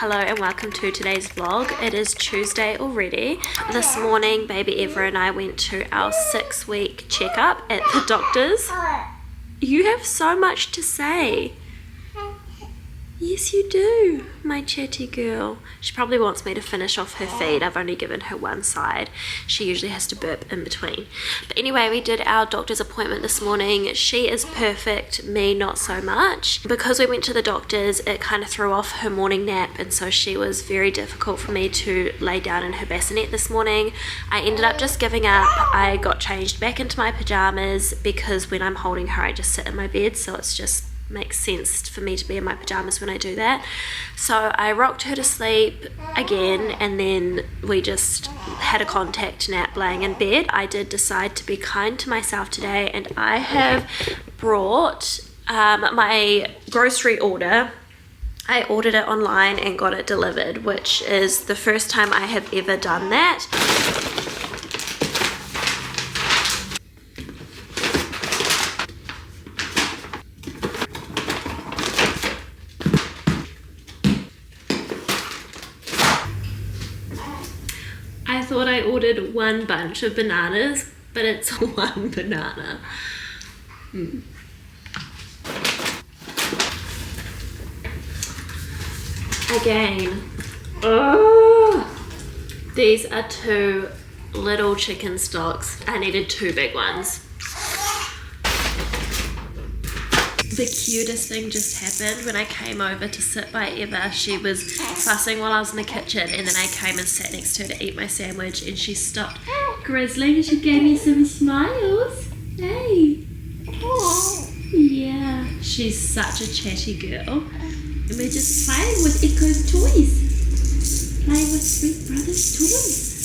Hello and welcome to today's vlog. It is Tuesday already. This morning baby Eva and I went to our 6-week checkup at the doctor's. You have so much to say. Yes you do, my chatty girl. She probably wants me to finish off her feed. I've only given her one side. She usually has to burp in between. But anyway, we did our doctor's appointment this morning. She is perfect, me not so much. Because we went to the doctor's, it kind of threw off her morning nap, and so she was very difficult for me to lay down in her bassinet this morning. I ended up just giving up. I got changed back into my pajamas because when I'm holding her I just sit in my bed, so it's just makes sense for me to be in my pajamas when I do that. So I rocked her to sleep again, and then we just had a contact nap laying in bed. I did decide to be kind to myself today, and I have brought my grocery order. I ordered it online and got it delivered, which is the first time I have ever done that. I thought I ordered one bunch of bananas, but it's one banana. Again, these are 2 little chicken stocks. I needed 2 big ones. The cutest thing just happened when I came over to sit by Eva. She was fussing while I was in the kitchen, and then I came and sat next to her to eat my sandwich, and she stopped grizzling and she gave me some smiles. Hey. Yeah, she's such a chatty girl. And we're just playing with Echo's toys. Playing with Sweet Brother's toys.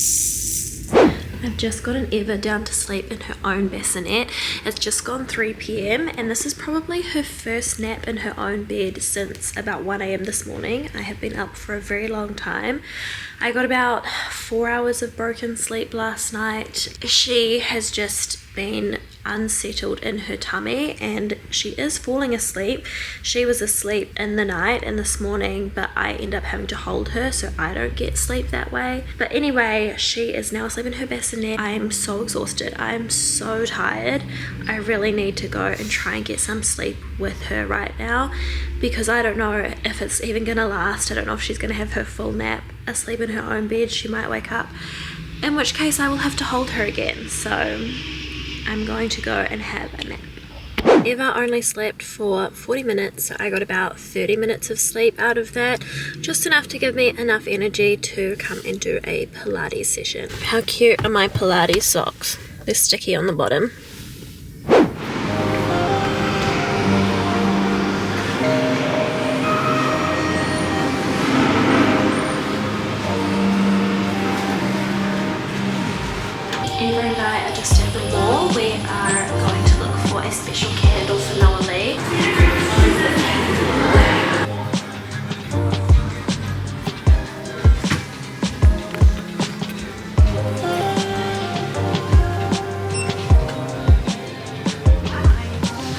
I've just gotten Eva down to sleep in her own bassinet. It's just gone 3 p.m. and this is probably her first nap in her own bed since about 1 a.m. this morning. I have been up for a very long time. I got about 4 hours of broken sleep last night. She has just been unsettled in her tummy and she is falling asleep. She was asleep in the night and this morning, but I end up having to hold her so I don't get sleep that way. But anyway, she is now asleep in her bassinet. I am so exhausted. I am so tired. I really need to go and try and get some sleep with her right now because I don't know if it's even gonna last. I don't know if she's gonna have her full nap asleep in her own bed. She might wake up, in which case I will have to hold her again. So I'm going to go and have a nap. Eva only slept for 40 minutes, so I got about 30 minutes of sleep out of that, just enough to give me enough energy to come and do a Pilates session. How cute are my Pilates socks? They're sticky on the bottom. Eva and I are just at the mall. We are going to look for a special candle for Lovlies.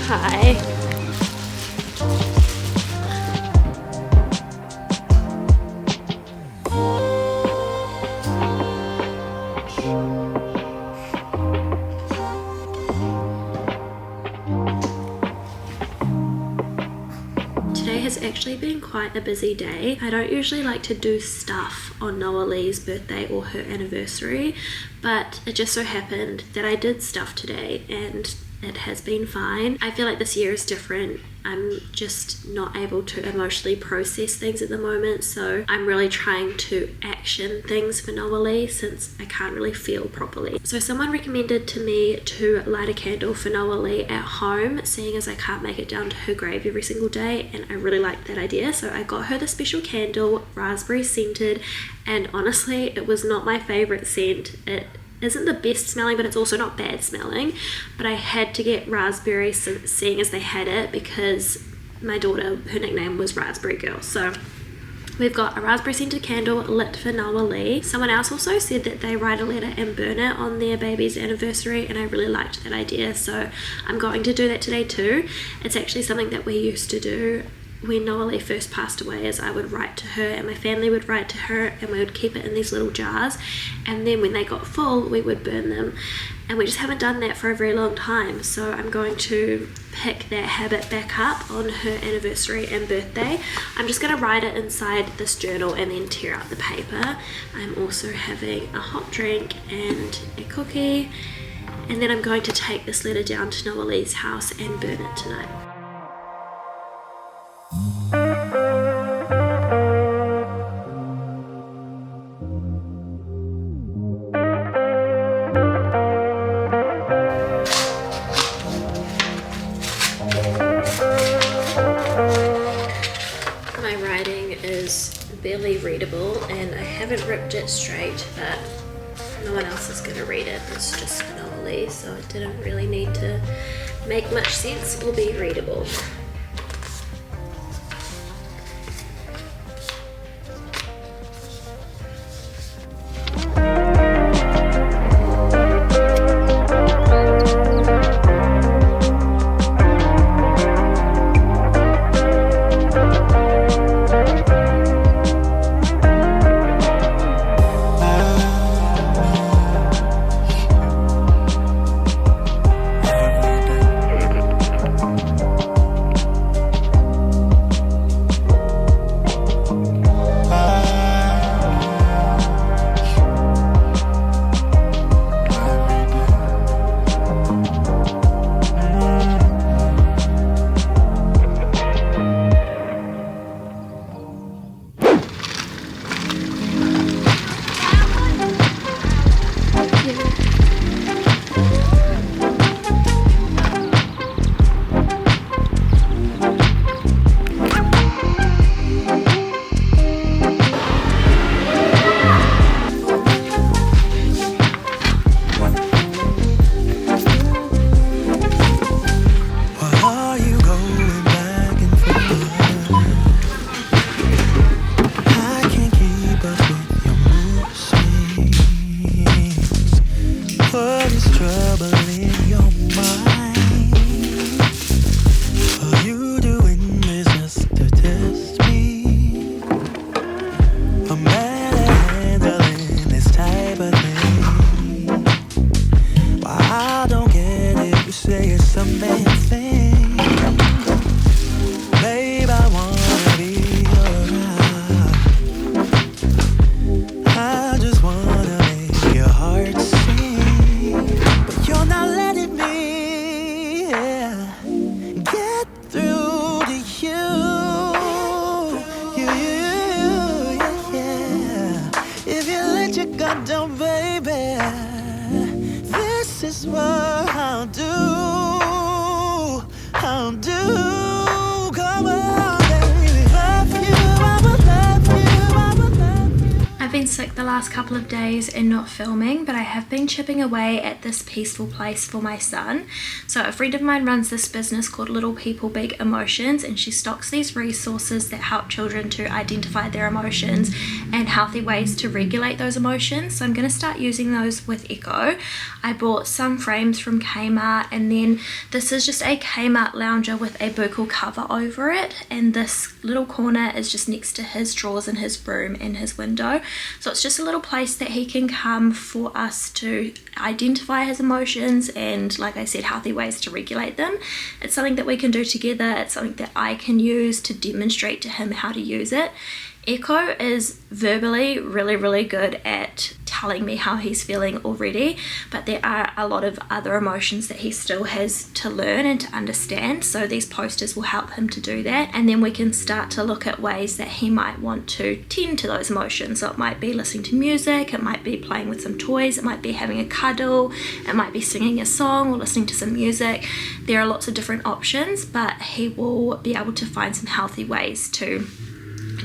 Hi. Today has actually been quite a busy day. I don't usually like to do stuff on Lovlies' birthday or her anniversary, but it just so happened that I did stuff today and it has been fine. I feel like this year is different. I'm just not able to emotionally process things at the moment, so I'm really trying to action things for Lovlies since I can't really feel properly. So someone recommended to me to light a candle for Lovlies at home, seeing as I can't make it down to her grave every single day, and I really liked that idea. So I got her the special candle, raspberry scented, and honestly it was not my favorite scent. It isn't the best smelling, but it's also not bad smelling, but I had to get raspberry seeing as they had it because my daughter, her nickname was Raspberry Girl. So we've got a raspberry scented candle lit for Lovlies. Someone else also said that they write a letter and burn it on their baby's anniversary, and I really liked that idea, so I'm going to do that today too. It's actually something that we used to do when Noelle first passed away is I would write to her and my family would write to her, and we would keep it in these little jars, and then when they got full we would burn them, and we just haven't done that for a very long time. So I'm going to pick that habit back up on her anniversary and birthday. I'm just going to write it inside this journal and then tear out the paper. I'm also having a hot drink and a cookie, and then I'm going to take this letter down to Noelle's house and burn it tonight. My writing is barely readable and I haven't ripped it straight, but no one else is going to read it. It's just for Lovlies, so it didn't really need to make much sense or be readable. I've been sick the last couple of days and not filming, but I have been chipping away at this peaceful place for my son. So a friend of mine runs this business called Little People Big Emotions, and she stocks these resources that help children to identify their emotions and healthy ways to regulate those emotions. So I'm going to start using those with Echo. I bought some frames from Kmart, and then this is just a Kmart lounger with a buckle cover over it, and this little corner is just next to his drawers and his room and his window. So it's just a little place that he can come for us to identify his emotions and, like I said, healthy ways to regulate them. It's something that we can do together. It's something that I can use to demonstrate to him how to use it. Echo is verbally really good at telling me how he's feeling already, but there are a lot of other emotions that he still has to learn and to understand, so these posters will help him to do that, and then we can start to look at ways that he might want to tend to those emotions. So it might be listening to music, it might be playing with some toys, it might be having a cuddle, it might be singing a song or listening to some music. There are lots of different options, but he will be able to find some healthy ways to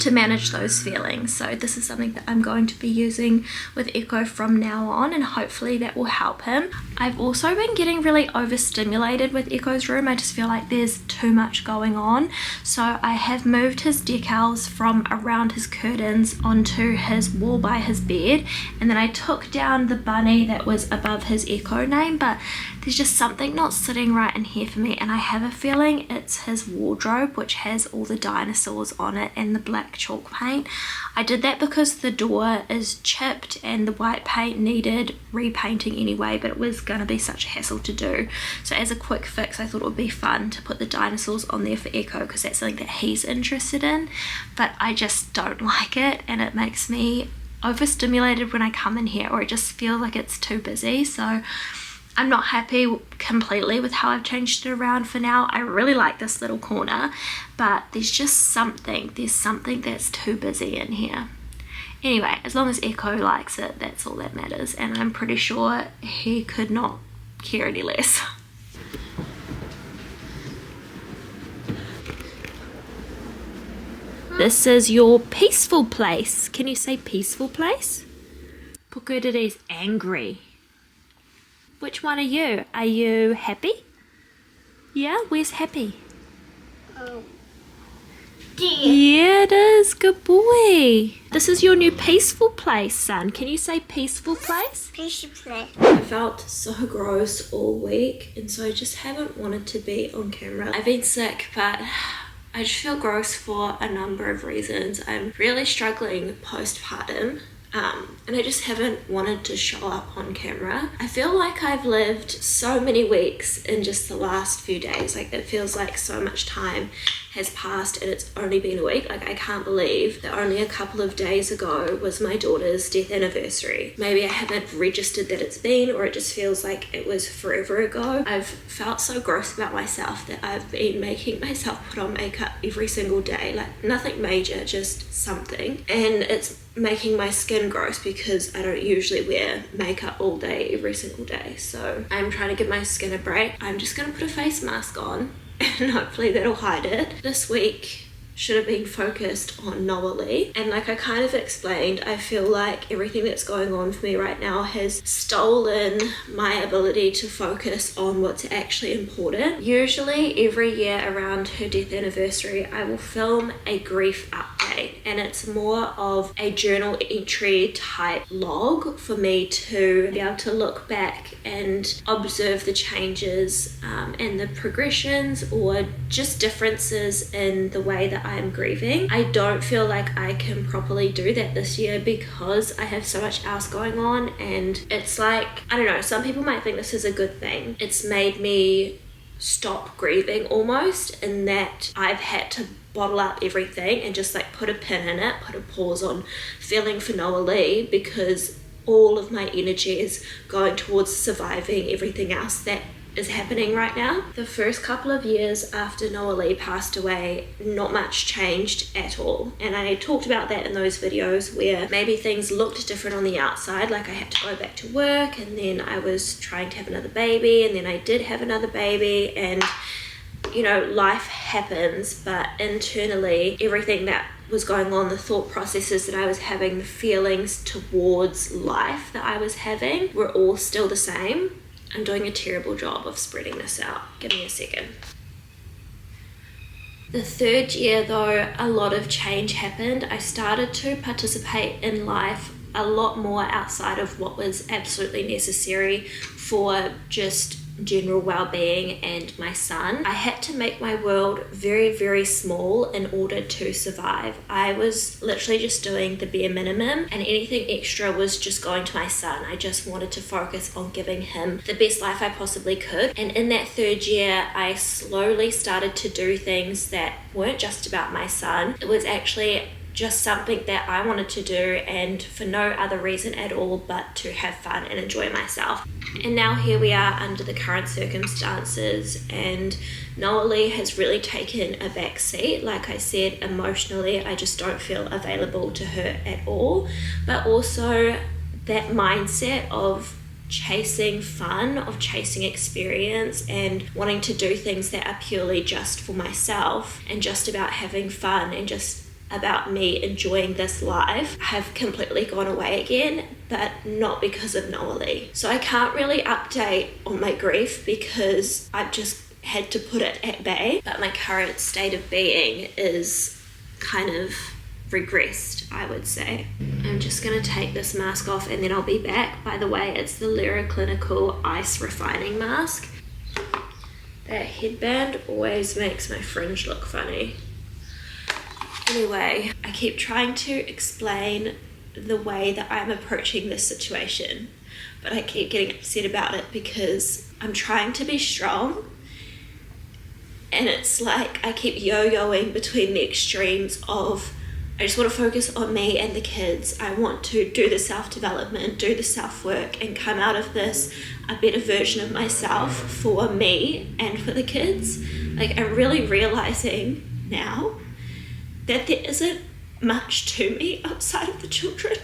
to manage those feelings. So this is something that I'm going to be using with Echo from now on, and hopefully that will help him. I've also been getting really overstimulated with Echo's room. I just feel like there's too much going on. So I have moved his decals from around his curtains onto his wall by his bed, and then I took down the bunny that was above his Echo name, but there's just something not sitting right in here for me, and I have a feeling it's his wardrobe, which has all the dinosaurs on it and the black chalk paint. I did that because the door is chipped and the white paint needed repainting anyway, but it was gonna be such a hassle to do. So as a quick fix, I thought it would be fun to put the dinosaurs on there for Echo because that's something that he's interested in, but I just don't like it, and it makes me overstimulated when I come in here, or I just feel like it's too busy. So I'm not happy completely with how I've changed it around for now. I really like this little corner, but there's something that's too busy in here. Anyway, as long as Echo likes it, that's all that matters, and I'm pretty sure he could not care any less. This is your peaceful place. Can you say peaceful place? Pukuriri's angry. Which one are you? Are you happy? Yeah, where's happy? Oh. Yeah, it is. Good boy. This is your new peaceful place, son. Can you say peaceful place? Peaceful place. I felt so gross all week, and so I just haven't wanted to be on camera. I've been sick, but I just feel gross for a number of reasons. I'm really struggling postpartum. And I just haven't wanted to show up on camera. I feel like I've lived so many weeks in just the last few days. Like, it feels like so much time has passed and it's only been a week. Like, I can't believe that only a couple of days ago was my daughter's death anniversary. Maybe I haven't registered that it's been, or it just feels like it was forever ago. I've felt so gross about myself that I've been making myself put on makeup every single day. Like, nothing major, just something. And it's making my skin gross because I don't usually wear makeup all day every single day. So I'm trying to give my skin a break. I'm just gonna put a face mask on and hopefully that'll hide it. This week should have been focused on Noah, and like I kind of explained, I feel like everything that's going on for me right now has stolen my ability to focus on what's actually important. Usually every year around her death anniversary, I will film a grief update, and it's more of a journal entry type log for me to be able to look back and observe the changes and the progressions, or just differences in the way that I'm grieving. I don't feel like I can properly do that this year because I have so much else going on, and it's like, I don't know, some people might think this is a good thing. It's made me stop grieving almost, in that I've had to bottle up everything and just like put a pin in it, put a pause on feeling for Noah Lee, because all of my energy is going towards surviving everything else that is happening right now. The first couple of years after Noah Lee passed away, not much changed at all, and I talked about that in those videos where maybe things looked different on the outside, like I had to go back to work, and then I was trying to have another baby, and then I did have another baby, and you know, life happens, but internally everything that was going on, the thought processes that I was having, the feelings towards life that I was having, were all still the same. I'm doing a terrible job of spreading this out. Give me a second. The third year though, a lot of change happened. I started to participate in life a lot more outside of what was absolutely necessary for just general well-being and my son. I had to make my world very, very small in order to survive. I was literally just doing the bare minimum, and anything extra was just going to my son. I just wanted to focus on giving him the best life I possibly could. And in that third year, I slowly started to do things that weren't just about my son. It was actually just something that I wanted to do, and for no other reason at all but to have fun and enjoy myself. And now here we are under the current circumstances, and Noah Lee has really taken a back seat. Like I said, emotionally I just don't feel available to her at all, but also that mindset of chasing fun, of chasing experience, and wanting to do things that are purely just for myself and just about having fun and just about me enjoying this life have completely gone away again, but not because of Noelle. So I can't really update on my grief because I've just had to put it at bay, but my current state of being is kind of regressed, I would say. I'm just gonna take this mask off and then I'll be back. By the way, it's the Lera Clinical Ice Refining Mask. That headband always makes my fringe look funny. Anyway, I keep trying to explain the way that I'm approaching this situation, but I keep getting upset about it because I'm trying to be strong, and it's like I keep yo-yoing between the extremes of I just want to focus on me and the kids. I want to do the self-development, do the self-work, and come out of this a better version of myself for me and for the kids. Like, I'm really realizing now that there isn't much to me outside of the children.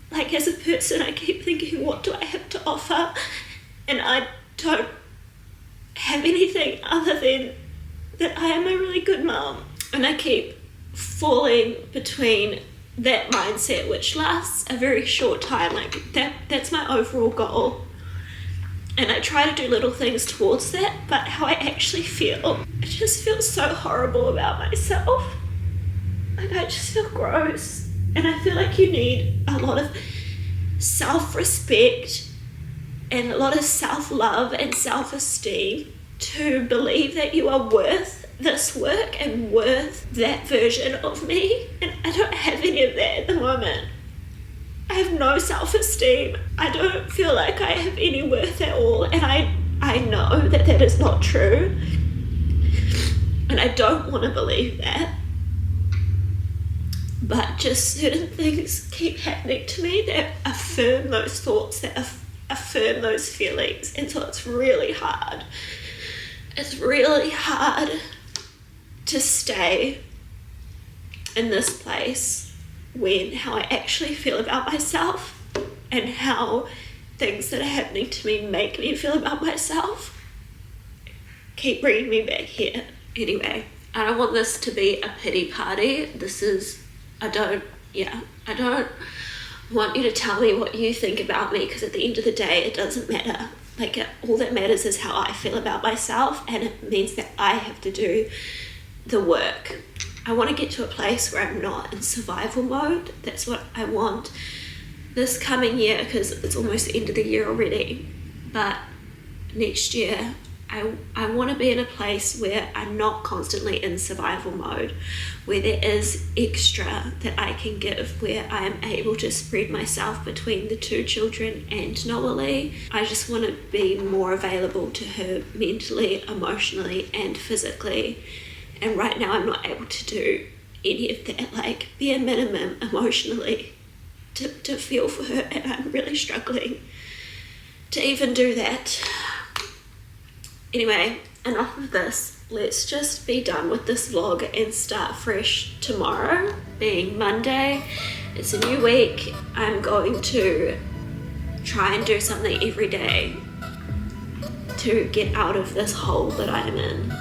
Like, as a person, I keep thinking, what do I have to offer? And I don't have anything other than that I am a really good mom. And I keep falling between that mindset, which lasts a very short time. Like, that's my overall goal. And I try to do little things towards that, but how I actually feel, I just feel so horrible about myself. Like, I just feel gross, and I feel like you need a lot of self-respect and a lot of self-love and self-esteem to believe that you are worth this work and worth that version of me, and I don't have any of that at the moment. I have no self-esteem. I don't feel like I have any worth at all, and I know that that is not true, and I don't want to believe that. But just certain things keep happening to me that affirm those thoughts, that affirm those feelings. And so it's really hard. It's really hard to stay in this place when how I actually feel about myself and how things that are happening to me make me feel about myself keep bringing me back here. Anyway, I don't want this to be a pity party. I don't want you to tell me what you think about me, because at the end of the day, it doesn't matter. Like, all that matters is how I feel about myself, and it means that I have to do the work. I want to get to a place where I'm not in survival mode. That's what I want this coming year, because it's almost the end of the year already. But next year, I want to be in a place where I'm not constantly in survival mode, where there is extra that I can give, where I am able to spread myself between the two children and Noelle. I just want to be more available to her mentally, emotionally, and physically. And right now I'm not able to do any of that, like bare minimum emotionally to feel for her, and I'm really struggling to even do that. Anyway, enough of this. Let's just be done with this vlog and start fresh tomorrow, being Monday. It's a new week. I'm going to try and do something every day to get out of this hole that I'm in.